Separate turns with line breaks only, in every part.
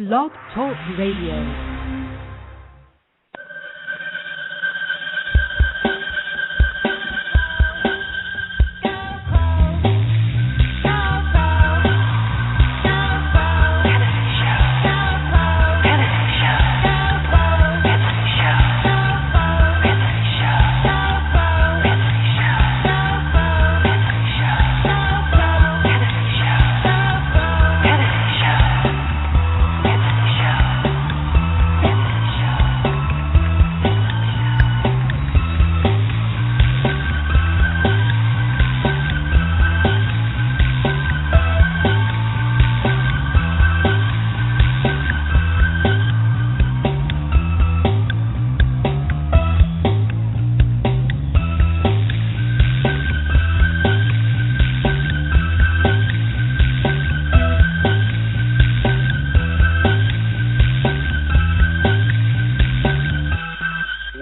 Blog Talk Radio.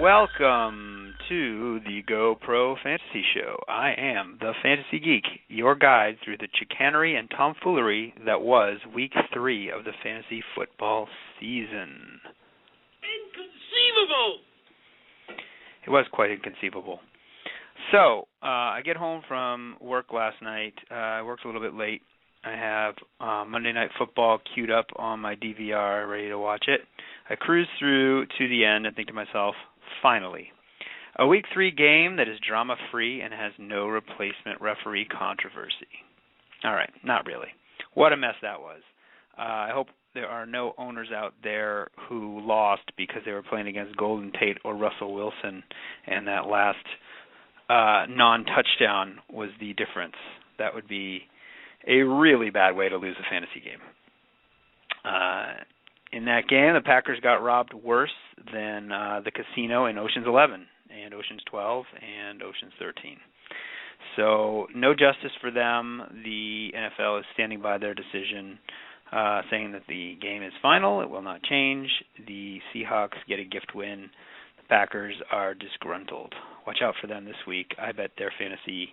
Welcome to the Go Pro Fantasy Show. I am the Fantasy Geek, your guide through the chicanery and tomfoolery that was Week 3 of the fantasy football season.
Inconceivable!
It was quite inconceivable. So, I get home from work last night. I worked a little bit late. I have Monday Night Football queued up on my DVR, ready to watch it. I cruise through to the end and think to myself, finally, a Week 3 game that is drama-free and has no replacement referee controversy. All right, not really. What a mess that was. I hope there are no owners out there who lost because they were playing against Golden Tate or Russell Wilson, and that last non-touchdown was the difference. That would be a really bad way to lose a fantasy game. In that game, the Packers got robbed worse than the casino in Ocean's 11 and Ocean's 12 and Ocean's 13. So no justice for them. The NFL is standing by their decision, saying that the game is final. It will not change. The Seahawks get a gift win. The Packers are disgruntled. Watch out for them this week. I bet their fantasy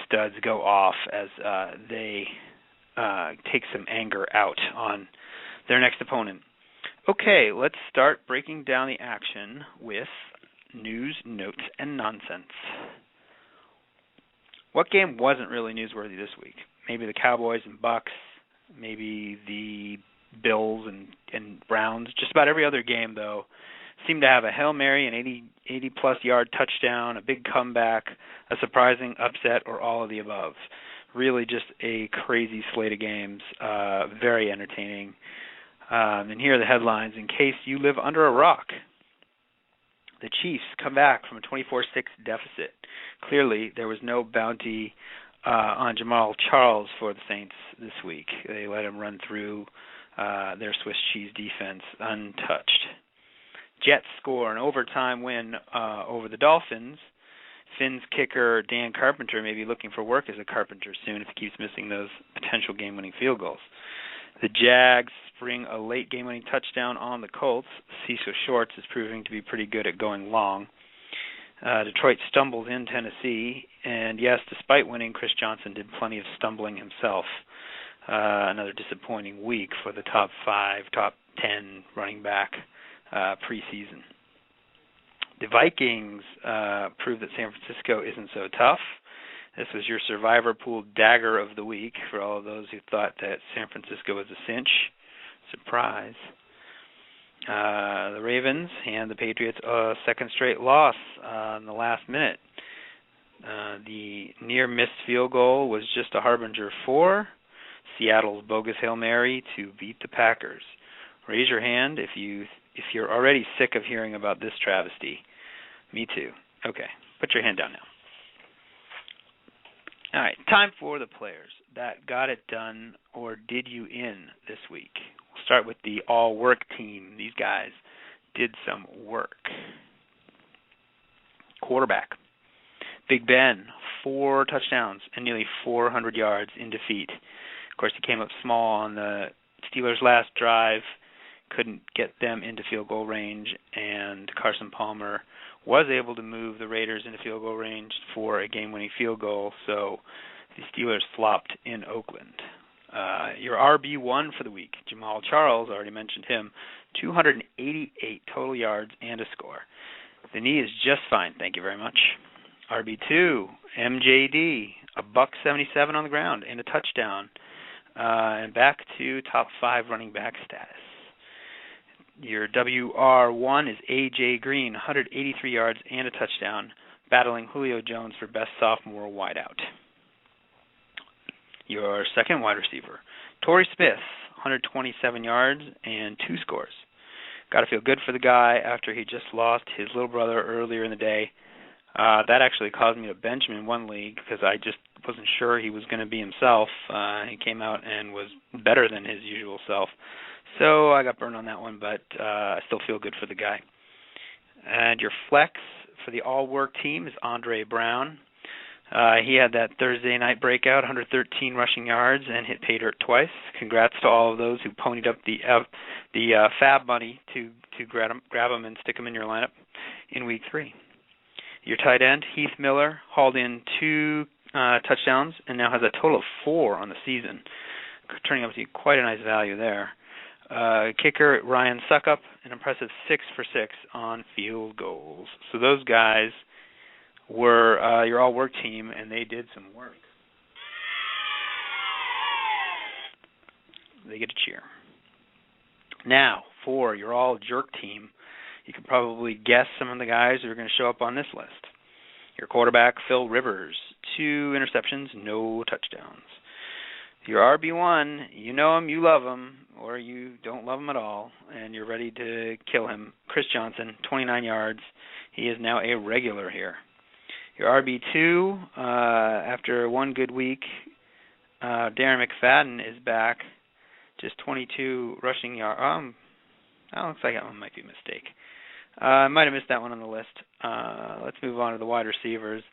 studs go off as they take some anger out on their next opponent. Okay, let's start breaking down the action with news, notes, and nonsense. What game wasn't really newsworthy this week? Maybe the Cowboys and Bucks, maybe the Bills and Browns. Just about every other game, though, seemed to have a Hail Mary, an 80-plus yard touchdown, a big comeback, a surprising upset, or all of the above. Really just a crazy slate of games, very entertaining. And here are the headlines in case you live under a rock. The Chiefs come back from a 24-6 deficit. Clearly, there was no bounty on Jamal Charles for the Saints this week. They let him run through their Swiss cheese defense untouched. Jets score an overtime win over the Dolphins. Finn's kicker, Dan Carpenter, may be looking for work as a Carpenter soon if he keeps missing those potential game-winning field goals. The Jags spring a late game-winning touchdown on the Colts. Cecil Shorts is proving to be pretty good at going long. Detroit stumbles in Tennessee, and yes, despite winning, Chris Johnson did plenty of stumbling himself. Another disappointing week for the top 5, top 10 running back preseason. The Vikings prove that San Francisco isn't so tough. This was your survivor pool dagger of the week for all of those who thought that San Francisco was a cinch. Surprise. The Ravens hand the Patriots a second straight loss in the last minute. The near-missed field goal was just a harbinger for Seattle's bogus Hail Mary to beat the Packers. Raise your hand if you're already sick of hearing about this travesty. Me too. Okay, put your hand down now. All right, time for the players that got it done or did you in this week. We'll start with the all-work team. These guys did some work. Quarterback, Big Ben, 4 touchdowns and nearly 400 yards in defeat. Of course, he came up small on the Steelers' last drive, couldn't get them into field goal range, and Carson Palmer was able to move the Raiders into field goal range for a game-winning field goal, so the Steelers flopped in Oakland. Your RB1 for the week, Jamal Charles, already mentioned him, 288 total yards and a score. The knee is just fine, thank you very much. RB2, MJD, a $177 on the ground and a touchdown, and back to top 5 running back status. Your WR1 is AJ Green, 183 yards and a touchdown, battling Julio Jones for best sophomore wideout. Your second wide receiver, Torrey Smith, 127 yards and 2 scores. Got to feel good for the guy after he just lost his little brother earlier in the day. That actually caused me to bench him in one league because I just wasn't sure he was going to be himself. He came out and was better than his usual self. So I got burned on that one, but I still feel good for the guy. And your flex for the all-work team is Andre Brown. He had that Thursday night breakout, 113 rushing yards, and hit pay dirt twice. Congrats to all of those who ponied up the fab money to grab him and stick him in your lineup in week 3. Your tight end, Heath Miller, hauled in 2 touchdowns and now has a total of 4 on the season, turning out to be quite a nice value there. Kicker, Ryan Suckup, an impressive 6 for 6 on field goals. So those guys were your all-work team, and they did some work. They get to cheer. Now, for your all-jerk team, you can probably guess some of the guys who are going to show up on this list. Your quarterback, Phil Rivers, 2 interceptions, no touchdowns. Your RB1, you know him, you love him, or you don't love him at all, and you're ready to kill him. Chris Johnson, 29 yards. He is now a regular here. Your RB2, after one good week, Darren McFadden is back, just 22 rushing yards. That looks like that one might be a mistake. I might have missed that one on the list. Let's move on to the wide receivers.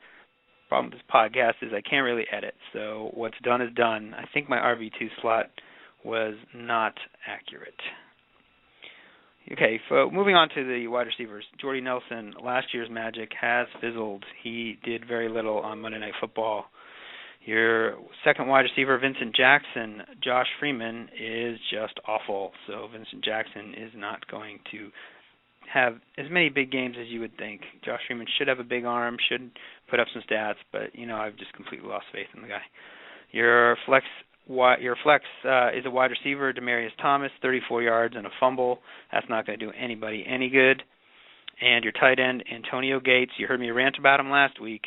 Problem with this podcast is I can't really edit, so what's done is done. I think my RB2 slot was not accurate. Okay, so moving on to the wide receivers. Jordy Nelson, last year's magic has fizzled. He did very little on Monday Night Football. Your second wide receiver, Vincent Jackson, Josh Freeman, is just awful. So Vincent Jackson is not going to have as many big games as you would think. Josh Freeman should have a big arm, should put up some stats, but, I've just completely lost faith in the guy. Your flex is a wide receiver, Demaryius Thomas, 34 yards and a fumble. That's not going to do anybody any good. And your tight end, Antonio Gates, you heard me rant about him last week.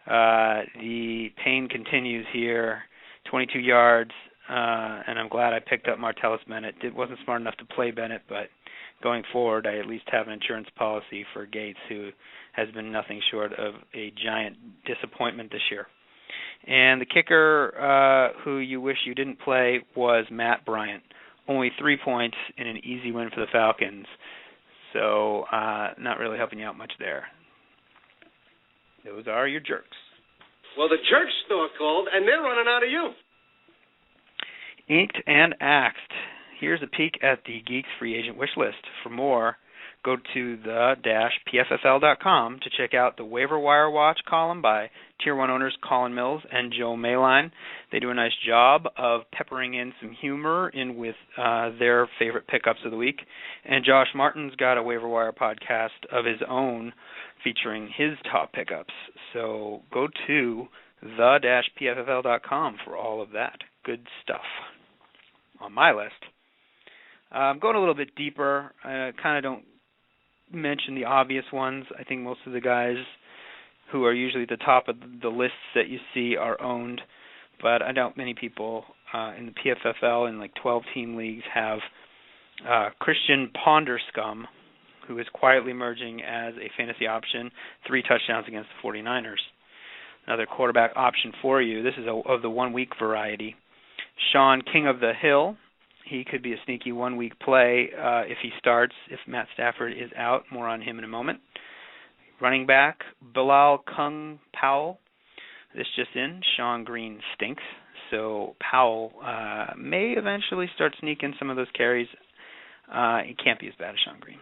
The pain continues here, 22 yards, and I'm glad I picked up Martellus Bennett. It wasn't smart enough to play Bennett, but going forward, I at least have an insurance policy for Gates, who has been nothing short of a giant disappointment this year. And the kicker who you wish you didn't play was Matt Bryant. Only 3 points in an easy win for the Falcons. So not really helping you out much there. Those are your jerks.
Well, the jerk store called, and they're running out of you.
Inked and axed. Here's a peek at the Geek's free agent wish list. For more, go to the-PFFL.com to check out the Waiver Wire Watch column by Tier 1 owners Colin Mills and Joe Mayline. They do a nice job of peppering in some humor in with their favorite pickups of the week. And Josh Martin's got a Waiver Wire podcast of his own featuring his top pickups. So go to the-PFFL.com for all of that good stuff. On my list, I'm going a little bit deeper. I kind of don't mention the obvious ones. I think most of the guys who are usually at the top of the lists that you see are owned, but I doubt many people in the PFFL in like 12-team leagues have Christian Ponderscum, who is quietly emerging as a fantasy option, 3 touchdowns against the 49ers. Another quarterback option for you. This is of the 1-week variety. Sean King of the Hill. He could be a sneaky 1-week play if he starts, if Matt Stafford is out. More on him in a moment. Running back, Bilal Kung Powell. This just in, Sean Green stinks. So Powell may eventually start sneaking some of those carries. He can't be as bad as Sean Green.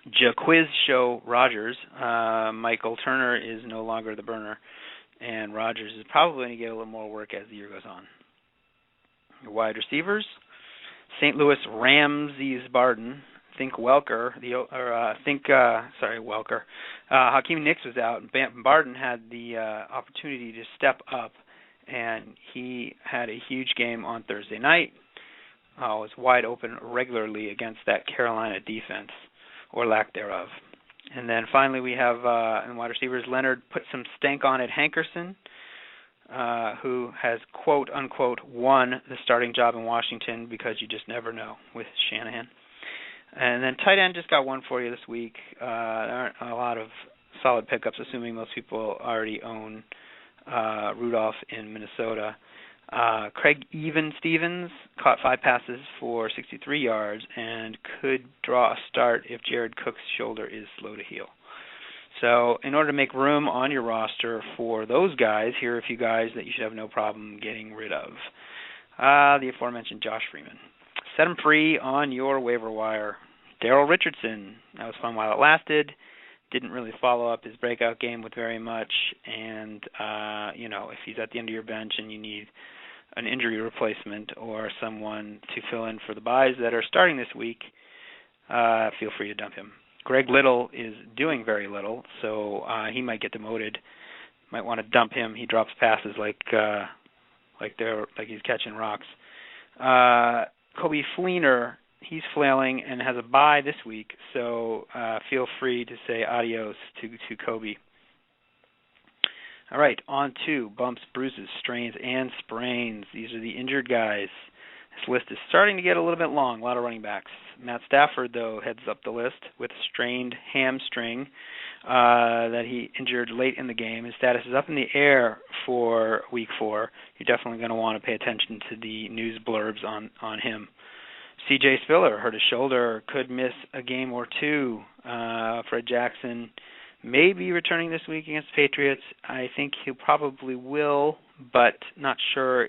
Jaquiz Show Rogers. Michael Turner is no longer the burner, and Rogers is probably going to get a little more work as the year goes on. Wide receivers, St. Louis Ramses Barden. Welker. Hakeem Nicks was out, and Barden had the opportunity to step up, and he had a huge game on Thursday night. Was wide open regularly against that Carolina defense, or lack thereof. And then finally we have in wide receivers, Leonard put some stank on it, Hankerson, who has quote-unquote won the starting job in Washington, because you just never know with Shanahan. And then tight end just got one for you this week. There aren't a lot of solid pickups, assuming most people already own Rudolph in Minnesota. Craig Stevens caught 5 passes for 63 yards and could draw a start if Jared Cook's shoulder is slow to heal. So in order to make room on your roster for those guys, here are a few guys that you should have no problem getting rid of. The aforementioned Josh Freeman. Set him free on your waiver wire. Daryl Richardson. That was fun while it lasted. Didn't really follow up his breakout game with very much. And, if he's at the end of your bench and you need an injury replacement or someone to fill in for the buys that are starting this week, feel free to dump him. Greg Little is doing very little, so he might get demoted. Might want to dump him. He drops passes like he's catching rocks. Kobe Fleener, he's flailing and has a bye this week, so feel free to say adios to Kobe. All right, on to bumps, bruises, strains, and sprains. These are the injured guys. This list is starting to get a little bit long, a lot of running backs. Matt Stafford, though, heads up the list with a strained hamstring that he injured late in the game. His status is up in the air for Week 4. You're definitely going to want to pay attention to the news blurbs on him. C.J. Spiller hurt his shoulder, could miss a game or two. Fred Jackson may be returning this week against the Patriots. I think he probably will, but not sure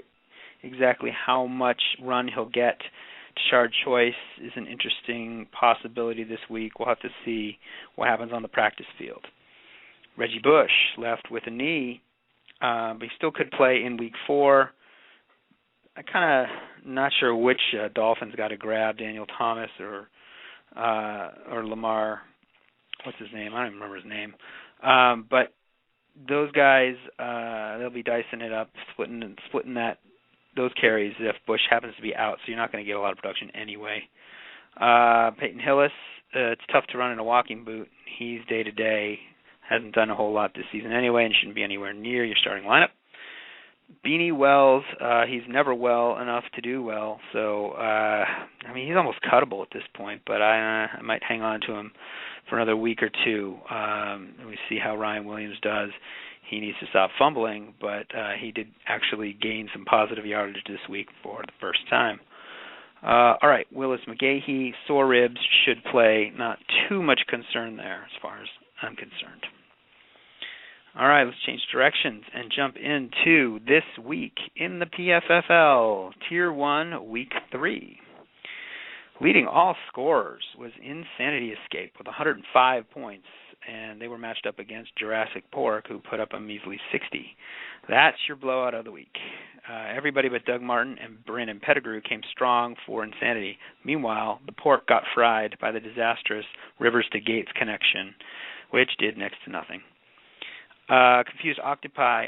exactly how much run he'll get. Tashard Choice is an interesting possibility this week. We'll have to see what happens on the practice field. Reggie Bush left with a knee, but he still could play in Week 4. I'm kind of not sure which Dolphins got to grab, Daniel Thomas or Lamar. What's his name? I don't even remember his name. But those guys, they'll be dicing it up, splitting those carries if Bush happens to be out, so you're not going to get a lot of production anyway. Peyton Hillis, it's tough to run in a walking boot. He's day-to-day, hasn't done a whole lot this season anyway, and shouldn't be anywhere near your starting lineup. Beanie Wells, he's never well enough to do well, so, he's almost cuttable at this point, but I might hang on to him for another week or two. We see how Ryan Williams does. He needs to stop fumbling, but he did actually gain some positive yardage this week for the first time. All right, Willis McGahee, sore ribs, should play. Not too much concern there as far as I'm concerned. All right, let's change directions and jump into this week in the PFFL, Tier 1, Week 3. Leading all scorers was Insanity Escape with 105 points, and they were matched up against Jurassic Pork, who put up a measly 60. That's your blowout of the week. Everybody but Doug Martin and Brandon Pettigrew came strong for Insanity. Meanwhile, the Pork got fried by the disastrous Rivers to Gates connection, which did next to nothing. Confused Octopi,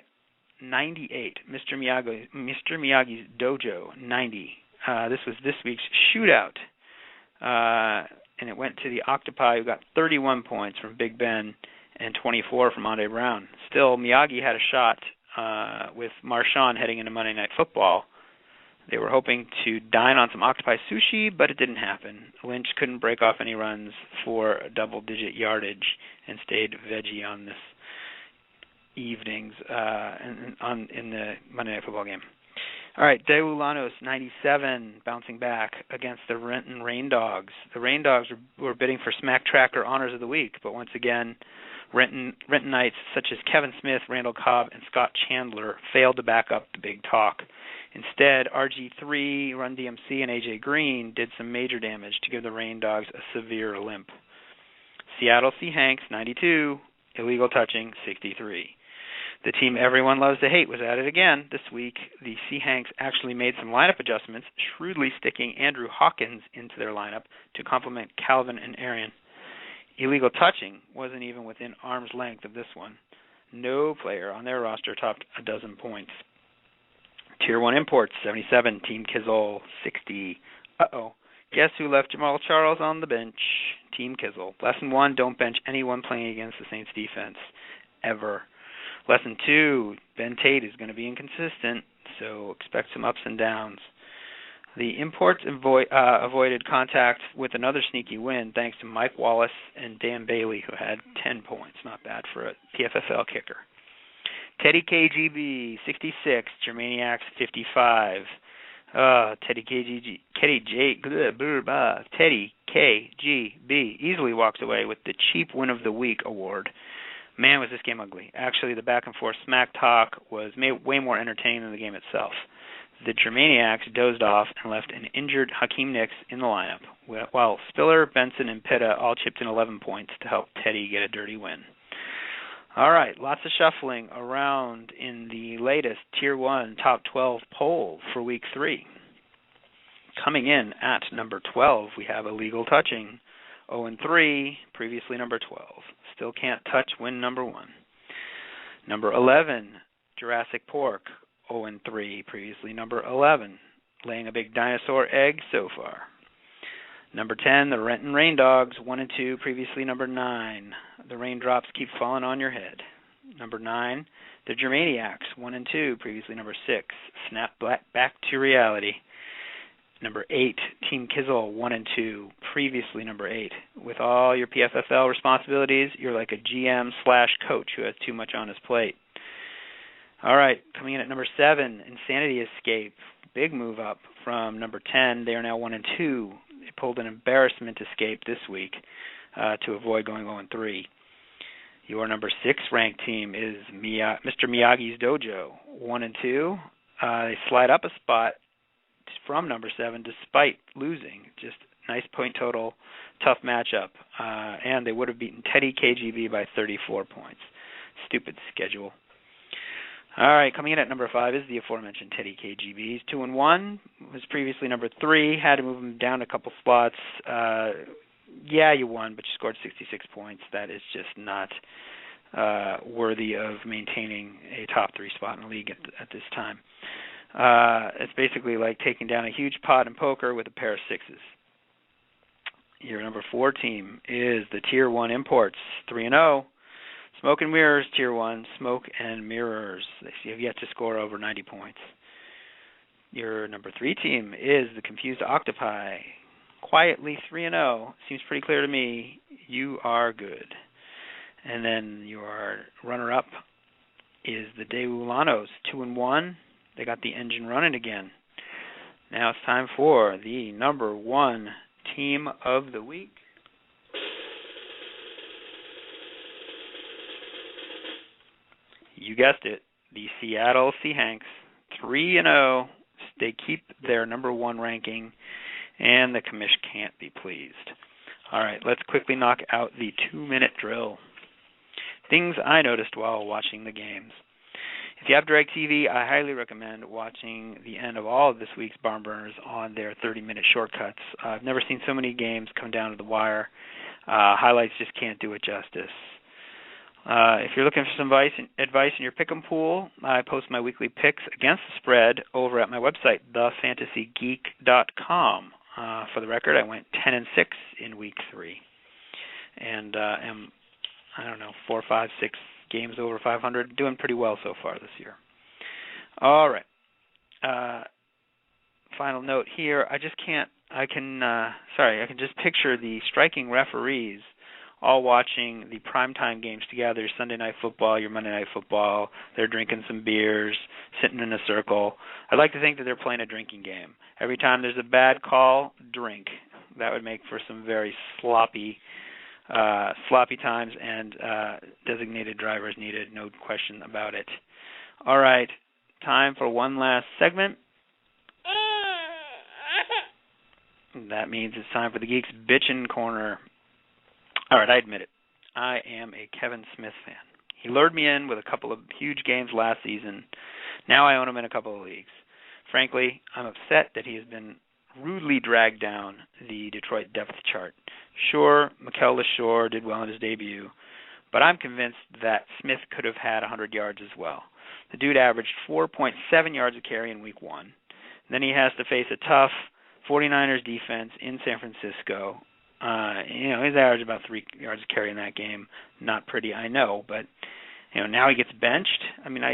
98. Mr. Miyagi's Dojo, 90. This was this week's shootout, and it went to the Octopi, who got 31 points from Big Ben and 24 from Andre Brown. Still, Miyagi had a shot with Marshawn heading into Monday Night Football. They were hoping to dine on some Octopi sushi, but it didn't happen. Lynch couldn't break off any runs for a double-digit yardage and stayed veggie on this evenings in the Monday Night Football game. All right, Daewoo Lanos, 97, bouncing back against the Renton Rain Dogs. The Rain Dogs were bidding for Smack Tracker Honors of the Week, but once again, Rentonites such as Kevin Smith, Randall Cobb, and Scott Chandler failed to back up the big talk. Instead, RG3, Run DMC, and AJ Green did some major damage to give the Rain Dogs a severe limp. Seattle C. Hanks, 92, illegal touching, 63. The team everyone loves to hate was at it again this week. The Seahanks actually made some lineup adjustments, shrewdly sticking Andrew Hawkins into their lineup to complement Calvin and Arian. Illegal touching wasn't even within arm's length of this one. No player on their roster topped a dozen points. Tier 1 imports, 77. Team Kizzle, 60. Uh-oh. Guess who left Jamal Charles on the bench? Team Kizzle. Lesson 1, don't bench anyone playing against the Saints defense. Ever. Lesson 2, Ben Tate is going to be inconsistent, so expect some ups and downs. The imports avoided contact with another sneaky win thanks to Mike Wallace and Dan Bailey, who had 10 points. Not bad for a PFFL kicker. Teddy KGB, 66. Germaniacs, 55. Teddy KGB easily walks away with the Cheap Win of the Week award. Man, was this game ugly. Actually, the back-and-forth smack talk was way more entertaining than the game itself. The Germaniacs dozed off and left an injured Hakeem Nicks in the lineup, while Spiller, Benson, and Pitta all chipped in 11 points to help Teddy get a dirty win. All right, lots of shuffling around in the latest Tier 1 Top 12 poll for Week 3. Coming in at number 12, we have Illegal Touching, 0-3, previously number 12. Still can't touch win number 1. Number 11, Jurassic Pork, 0-3, previously number 11. Laying a big dinosaur egg so far. Number 10, the Renton Rain Dogs, 1-2, previously number 9. The raindrops keep falling on your head. Number 9, the Germaniacs, 1-2, previously number 6. Snap back to reality. Number 8, Team Kizzle, 1-2, previously number 8. With all your PFFL responsibilities, you're like a GM/coach who has too much on his plate. All right, coming in at number 7, Insanity Escape. Big move up from number 10. They are now 1-2. They pulled an embarrassment escape this week to avoid going 0-3. Your number 6 ranked team is Mr. Miyagi's Dojo, 1-2. They slide up a spot from number 7 despite losing. Just nice point total, tough matchup. And they would have beaten Teddy KGB by 34 points. Stupid schedule. All right, coming in at number 5 is the aforementioned Teddy KGB. He's 2-1. Was previously number 3. Had to move him down a couple spots. Yeah, you won, but you scored 66 points. That is just not worthy of maintaining a top 3 spot in the league at this time. It's basically like taking down a huge pot in poker with a pair of 6s. Your number 4 team is the Tier 1 Imports, 3-0. Smoke and Mirrors, Tier 1, Smoke and Mirrors. They have yet to score over 90 points. Your number 3 team is the Confused Octopi. Quietly 3-0. Seems pretty clear to me. You are good. And then your runner-up is the Deulanos, 2-1. They got the engine running again. Now it's time for the number 1 team of the week. You guessed it, the Seattle Seahanks, 3-0. They keep their number 1 ranking, and the commish can't be pleased. All right, let's quickly knock out the 2-minute drill. Things I noticed while watching the games. If you have DirecTV, I highly recommend watching the end of all of this week's Barn Burners on their 30-minute shortcuts. I've never seen so many games come down to the wire. Highlights just can't do it justice. If you're looking for some advice in your pick'em pool, I post my weekly picks against the spread over at my website, thefantasygeek.com. For the record, I went 10-6 in week 3, and am 4, 5, 6 games over 500, doing pretty well so far this year. All right. Final note here. I can just picture the striking referees all watching the primetime games together, your Sunday Night Football, your Monday Night Football. They're drinking some beers, sitting in a circle. I like to think that they're playing a drinking game. Every time there's a bad call, drink. That would make for some very sloppy times, and designated drivers needed, no question about it. All right, time for one last segment. That means it's time for the Geeks Bitchin' Corner. All right, I admit it. I am a Kevin Smith fan. He lured me in with a couple of huge games last season. Now I own him in a couple of leagues. Frankly, I'm upset that he has been rudely dragged down the Detroit depth chart. Sure, Mikel LeSure did well in his debut, but I'm convinced that Smith could have had 100 yards as well. The dude averaged 4.7 yards a carry in week 1. Then he has to face a tough 49ers defense in San Francisco. His average about 3 yards a carry in that game. Not pretty, I know, but now he gets benched.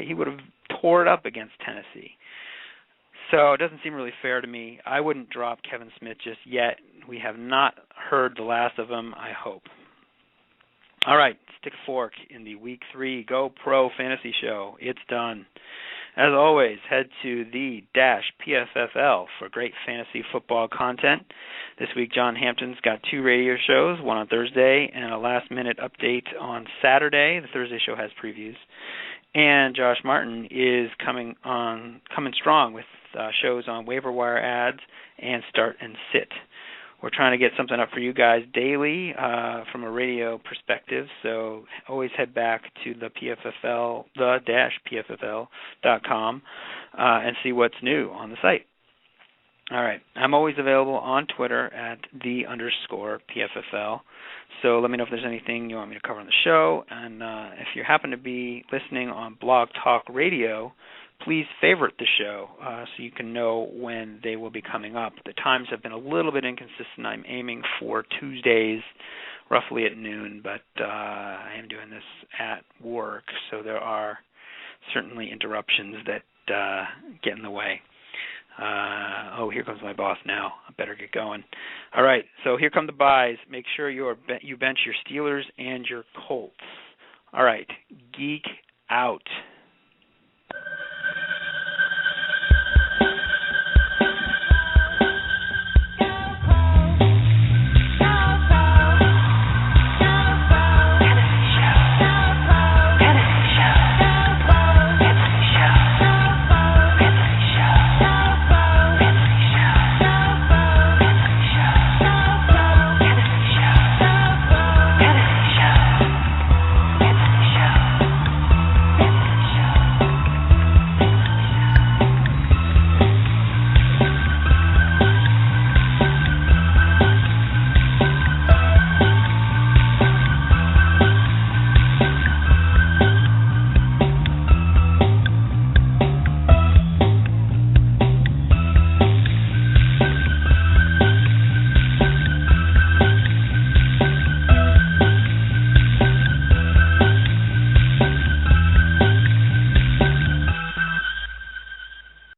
He would have tore it up against Tennessee. So it doesn't seem really fair to me. I wouldn't drop Kevin Smith just yet. We have not heard the last of him, I hope. All right, stick a fork in the Week 3 Go Pro Fantasy Show. It's done. As always, head to the PFFL for great fantasy football content. This week, John Hampton's got 2 radio shows, one on Thursday and a last-minute update on Saturday. The Thursday show has previews. And Josh Martin is coming strong with shows on waiver wire ads and start and sit. We're trying to get something up for you guys daily from a radio perspective, so always head back to the PFFL, the-PFFL.com, and see what's new on the site. All right. I'm always available on Twitter at @the_PFFL, so let me know if there's anything you want me to cover on the show, and if you happen to be listening on Blog Talk Radio, please favorite the show so you can know when they will be coming up. The times have been a little bit inconsistent. I'm aiming for Tuesdays roughly at noon, but I am doing this at work, so there are certainly interruptions that get in the way. Here comes my boss now. I better get going. All right, so here come the buys. Make sure you bench your Steelers and your Colts. All right, Geek out.